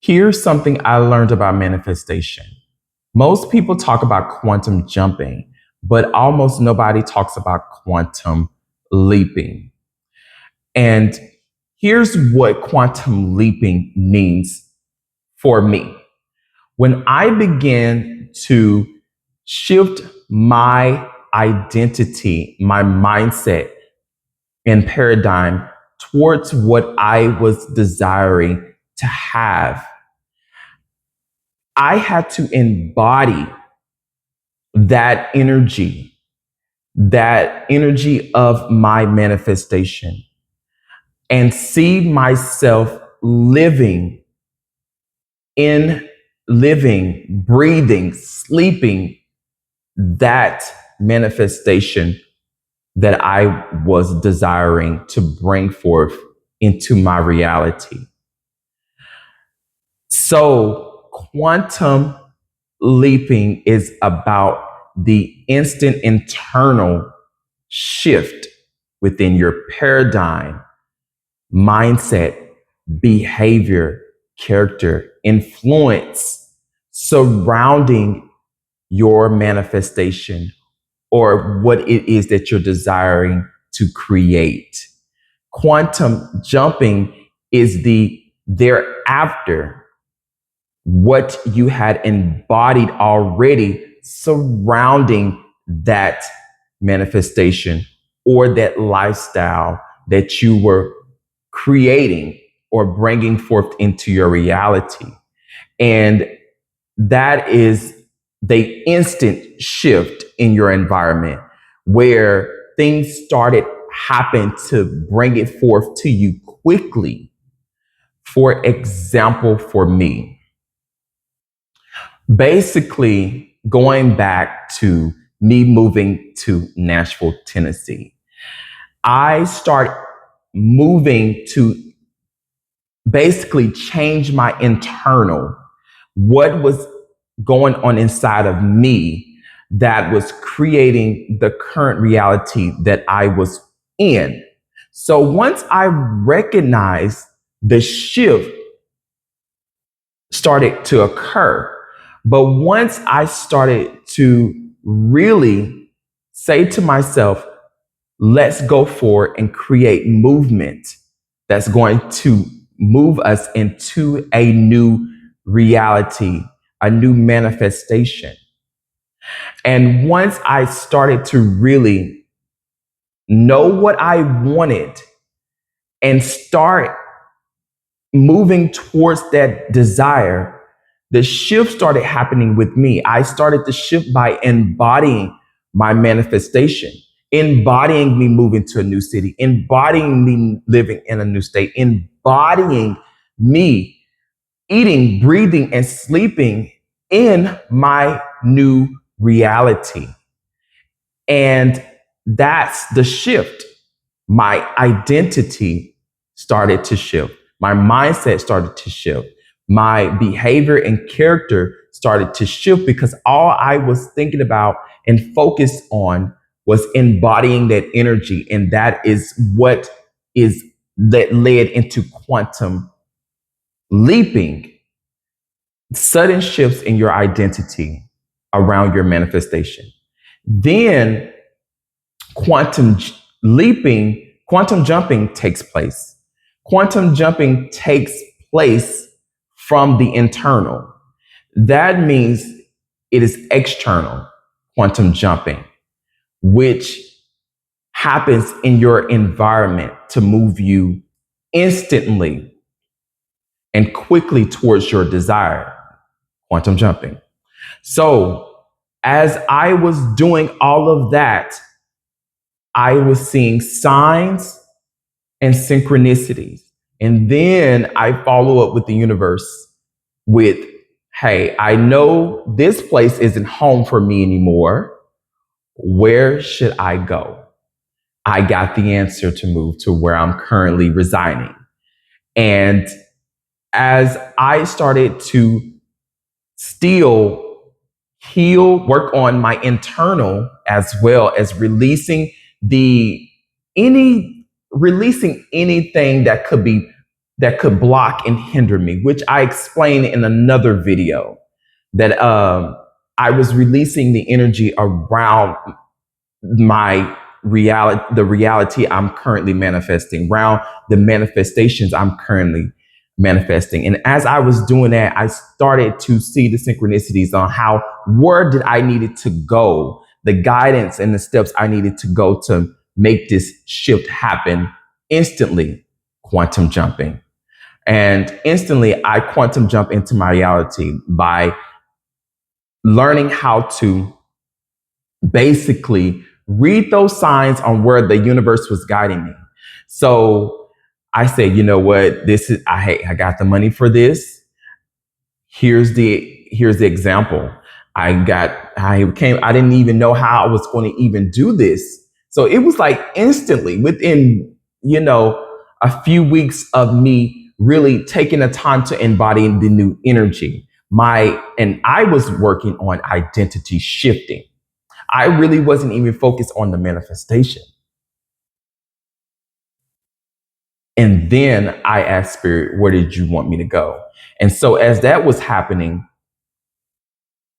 Here's something I learned about manifestation. Most people talk about quantum jumping, but almost nobody talks about quantum leaping. And here's what quantum leaping means for me. When I began to shift my identity, my mindset, and paradigm towards what I was desiring to have, I had to embody that energy of my manifestation, and see myself breathing, sleeping that manifestation that I was desiring to bring forth into my reality. So, quantum leaping is about the instant internal shift within your paradigm, mindset, behavior, character, influence surrounding your manifestation or what it is that you're desiring to create. Quantum jumping is the thereafter, what you had embodied already surrounding that manifestation or that lifestyle that you were creating or bringing forth into your reality. And that is the instant shift in your environment where things started happen to bring it forth to you quickly. For example, for me, basically going back to me moving to Nashville, Tennessee, I start moving to basically change my internal, what was going on inside of me that was creating the current reality that I was in. So once I recognized the shift started to occur, but once I started to really say to myself, let's go forward and create movement that's going to move us into a new reality, a new manifestation. And once I started to really know what I wanted and start moving towards that desire, the shift started happening with me. I started to shift by embodying my manifestation, embodying me moving to a new city, embodying me living in a new state, embodying me eating, breathing, and sleeping in my new reality. And that's the shift. My identity started to shift. My mindset started to shift. My behavior and character started to shift because all I was thinking about and focused on was embodying that energy. And that is what is that led into quantum leaping, sudden shifts in your identity around your manifestation. Then quantum jumping takes place. Quantum jumping takes place from the internal. That means it is external quantum jumping, which happens in your environment to move you instantly and quickly towards your desire, quantum jumping. So as I was doing all of that, I was seeing signs and synchronicities. And then I follow up with the universe with, hey, I know this place isn't home for me anymore. Where should I go? I got the answer to move to where I'm currently residing. And as I started to still heal, work on my internal, as well as releasing anything that could be that could block and hinder me, which I explained in another video, that I was releasing the energy around my reality, the reality I'm currently manifesting, around the manifestations I'm currently manifesting. And as I was doing that, I started to see the synchronicities on how, where did I needed to go, the guidance and the steps I needed to go to make this shift happen instantly. Quantum jumping. And instantly I quantum jump into my reality by learning how to basically read those signs on where the universe was guiding me. So I said, you know what, this is, I got the money for this. Here's the example. I didn't even know how I was going to even do this. So it was like instantly within, a few weeks of me really taking the time to embody the new energy. And I was working on identity shifting. I really wasn't even focused on the manifestation. And then I asked Spirit, where did you want me to go? And so as that was happening,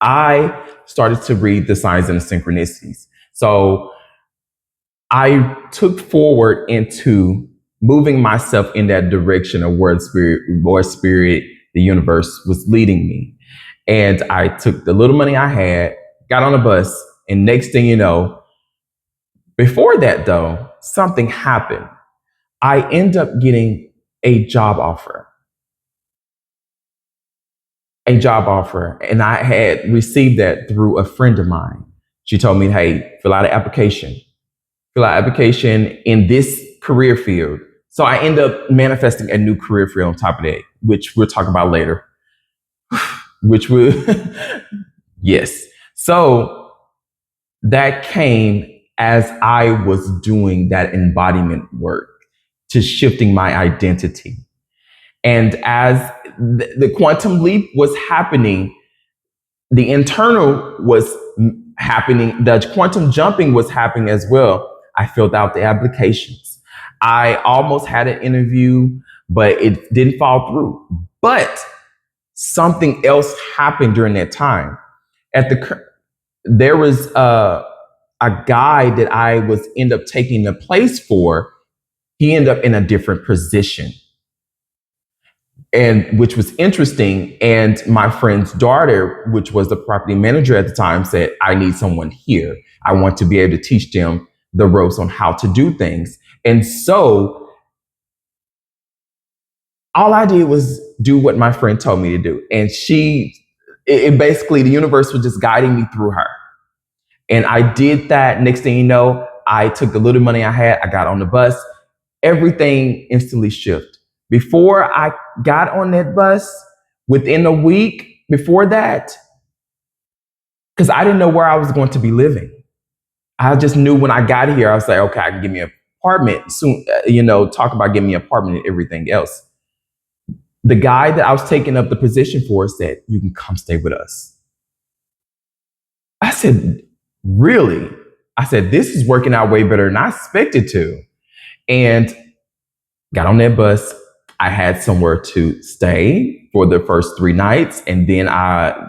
I started to read the signs and the synchronicities. So I took forward into moving myself in that direction of where spirit, the universe was leading me. And I took the little money I had, got on a bus, and next thing you know, before that though, something happened. I end up getting a job offer. And I had received that through a friend of mine. She told me, hey, fill out an application. Fill out an application in this career field. So I end up manifesting a new career field on top of that, which we'll talk about later. Which will, yes. So that came as I was doing that embodiment work to shifting my identity. And as the quantum leap was happening, the internal was happening, the quantum jumping was happening as well. I filled out the applications. I almost had an interview, but it didn't fall through. But something else happened during that time. There was a guy that I was end up taking the place for. He ended up in a different position, and which was interesting. And my friend's daughter, which was the property manager at the time, said, I need someone here. I want to be able to teach them the ropes on how to do things. And so all I did was do what my friend told me to do. And it basically, the universe was just guiding me through her. And I did that. Next thing you know, I took the little money I had, I got on the bus, everything instantly shifted. Before I got on that bus, within a week before that, because I didn't know where I was going to be living. I just knew when I got here, I was like, okay, I can give me an apartment soon, talk about getting me an apartment and everything else. The guy that I was taking up the position for said, you can come stay with us. I said, really? I said, this is working out way better than I expected to. And got on that bus. I had somewhere to stay for the first 3 nights. And then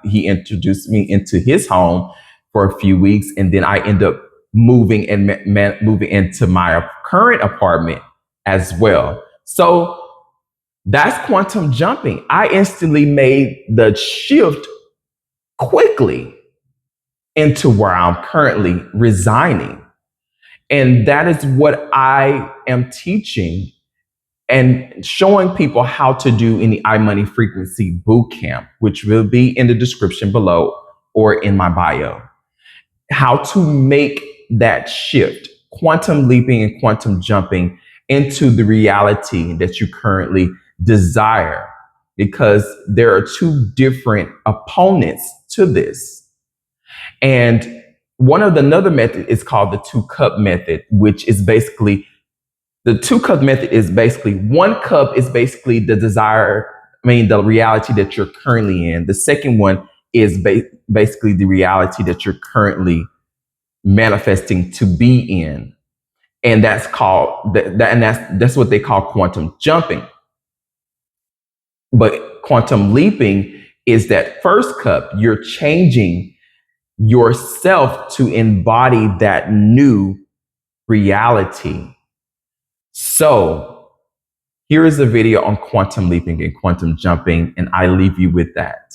he introduced me into his home for a few weeks. And then I ended up moving into my current apartment as well. So that's quantum jumping. I instantly made the shift quickly into where I'm currently resigning. And that is what I am teaching and showing people how to do in the iMoney Frequency Bootcamp, which will be in the description below or in my bio. How to make that shift, quantum leaping and quantum jumping into the reality that you currently desire, because there are 2 different opponents to this. And another method is called the 2-cup method, which is basically the 2-cup method is basically 1 cup is basically the the reality that you're currently in. The second one is basically the reality that you're currently manifesting to be in. And that's called, and that's what they call quantum jumping. But quantum leaping is that first cup. You're changing yourself to embody that new reality. So here is a video on quantum leaping and quantum jumping, and I leave you with that.